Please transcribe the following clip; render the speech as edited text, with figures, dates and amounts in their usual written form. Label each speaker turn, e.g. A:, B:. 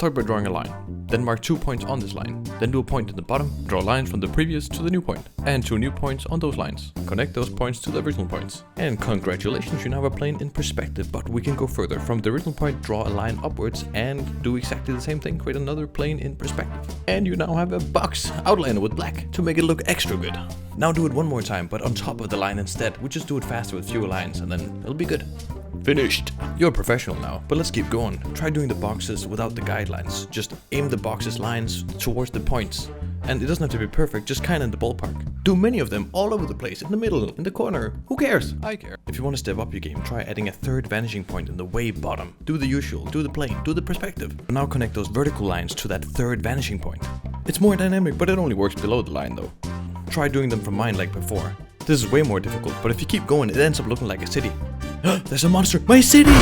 A: Start by drawing a line. Then mark 2 points on this line. Then do a point in the bottom, draw lines from the previous to the new point, and 2 new points on those lines. Connect those points to the original points. And congratulations, you now have a plane in perspective, but we can go further. From the original point, draw a line upwards and do exactly the same thing, create another plane in perspective. And you now have a box outliner with black to make it look extra good. Now do it one more time, but on top of the line instead. We just do it faster with fewer lines and then it'll be good. Finished! You're a professional now, but let's keep going. Try doing the boxes without the guidelines. Just aim the boxes lines towards the points. And it doesn't have to be perfect, just kinda in the ballpark. Do many of them all over the place, in the middle, in the corner. Who cares? I care. If you want to step up your game, try adding a third vanishing point in the way bottom. Do the usual, do the plane, do the perspective. Now connect those vertical lines to that third vanishing point. It's more dynamic, but it only works below the line though. Try doing them from mine like before. This is way more difficult, but if you keep going, it ends up looking like a city. There's a monster! My city!